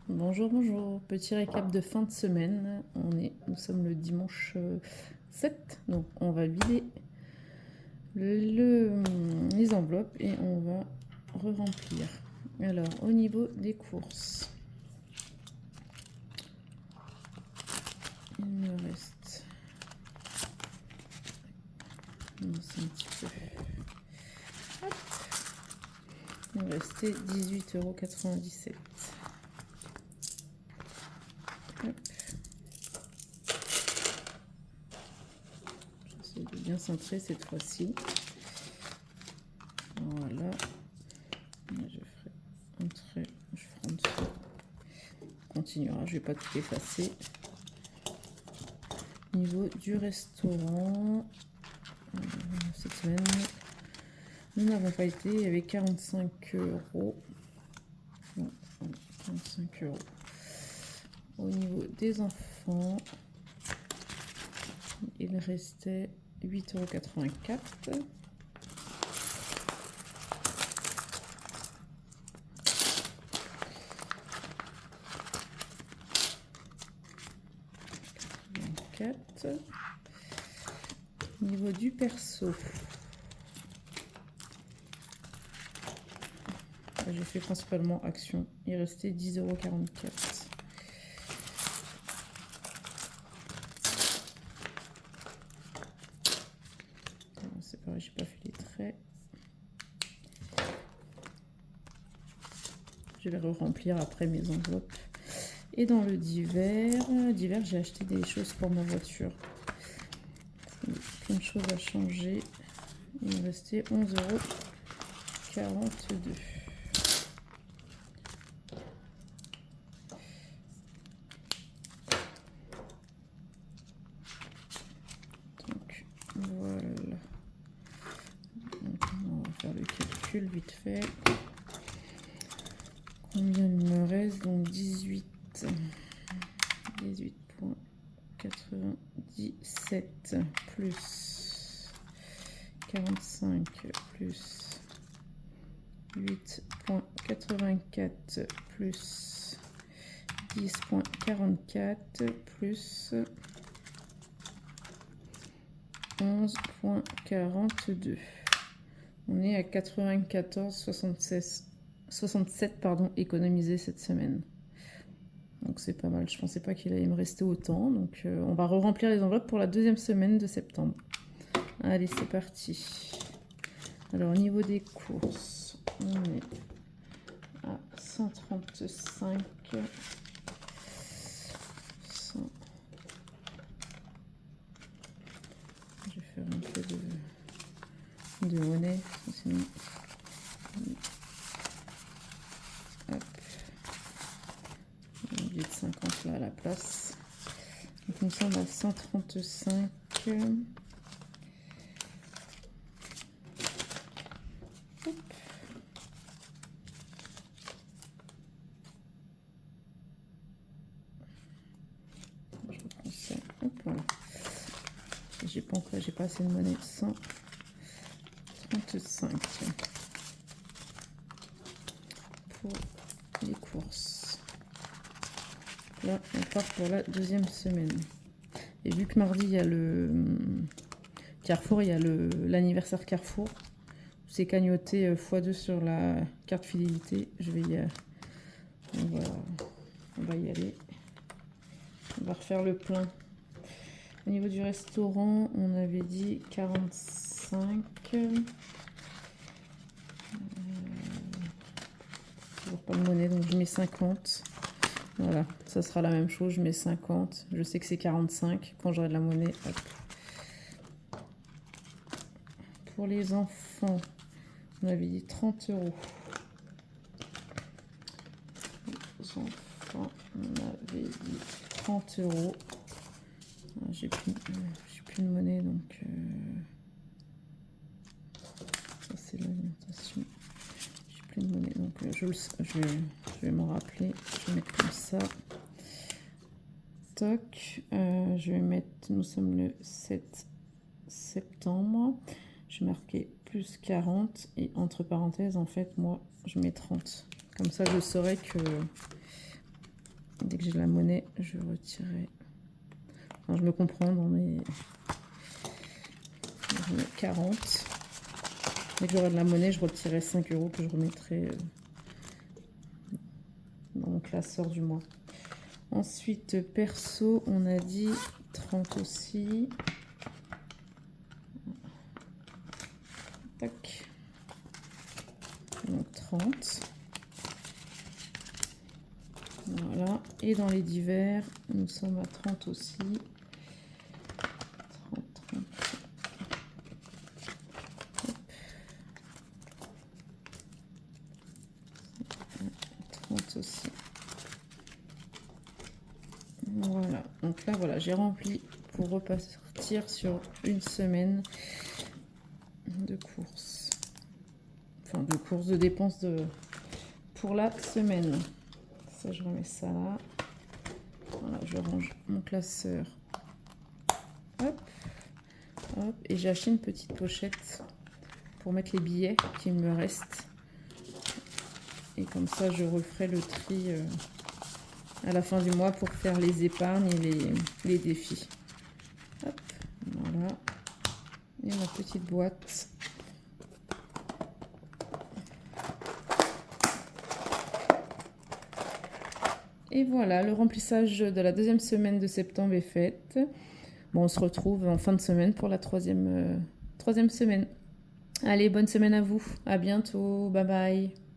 Bonjour, bonjour. Petit récap de fin de semaine. Nous sommes le dimanche 7, donc on va vider les enveloppes et on va re-remplir. Alors, au niveau des courses, il me reste... C'est un petit peu... Hop. Il me restait 18,97 €. J'essaie de bien centrer cette fois-ci. Voilà. Je ferai un trait, je ferai en dessous. On continuera, je vais pas tout effacer. Au niveau du restaurant, cette semaine, nous n'avons pas été, il y avait 45 €. Non, 45 €. Au niveau des enfants, il restait 8,84 €. Au niveau du perso, j'ai fait principalement action. Il restait 10,44 €. C'est pareil, j'ai pas fait les traits. Je vais re-remplir après mes enveloppes. Et dans le divers, j'ai acheté des choses pour ma voiture. Plein de choses à changer. Il me restait 11,42 €. Donc voilà. Donc, on va faire le calcul vite fait. Combien il me reste? Donc 18,97 plus 45 plus 8,84 plus 10,44 plus 11,42. On est à 94,67 économisé cette semaine. Donc c'est pas mal. Je pensais pas qu'il allait me rester autant. Donc on va re-remplir les enveloppes pour la deuxième semaine de septembre. Allez, c'est parti. Alors au niveau des courses, on est à 135. Je vais faire un peu de monnaie. Sinon... Hop. J'ai oublié de 50 là à la place. Donc nous sommes à 135. Hop. Je reprends ça. Hop, voilà. J'ai pas assez de monnaie. 135 pour les courses. Là, on part pour la deuxième semaine. Et vu que mardi, il y a le Carrefour, il y a l'anniversaire Carrefour. C'est cagnoté x2 sur la carte fidélité. Je vais y aller. On va y aller. On va refaire le plein. Au niveau du restaurant, on avait dit 45. Toujours pas de monnaie, donc je mets 50. Voilà, ça sera la même chose, je mets 50. Je sais que c'est 45 quand j'aurai de la monnaie. Hop. Pour les enfants, on avait dit 30 €. Les enfants, on avait dit 30 €. J'ai plus de monnaie, donc ça c'est l'alimentation. J'ai plus de monnaie, donc je vais m'en rappeler. Je vais mettre comme ça. Toc. Je vais mettre, nous sommes le 7 septembre. Je vais marquer plus 40 et entre parenthèses, en fait, moi, je mets 30. Comme ça, je saurai que Dès que j'ai de la monnaie, je retirerai. Enfin, je me comprends dans mes... Je mets 40. Dès que j'aurai de la monnaie, je retirerai 5 € que je remettrai dans mon classeur du mois. Ensuite, perso, on a dit 30 aussi. Tac. Donc 30. Voilà. Et dans les divers, nous sommes à 30 aussi. 30, 30. 30 aussi. Voilà. Donc là, voilà, j'ai rempli pour repartir sur une semaine de courses. Enfin, de courses, de dépenses pour la semaine. Ça, je remets ça là. Voilà, je range mon classeur. Hop, hop. Et j'ai acheté une petite pochette pour mettre les billets qui me restent. Et comme ça, je referai le tri à la fin du mois pour faire les épargnes et les défis. Hop, voilà. Et ma petite boîte. Et voilà, le remplissage de la deuxième semaine de septembre est fait. Bon, on se retrouve en fin de semaine pour la troisième semaine. Allez, bonne semaine à vous. À bientôt. Bye bye.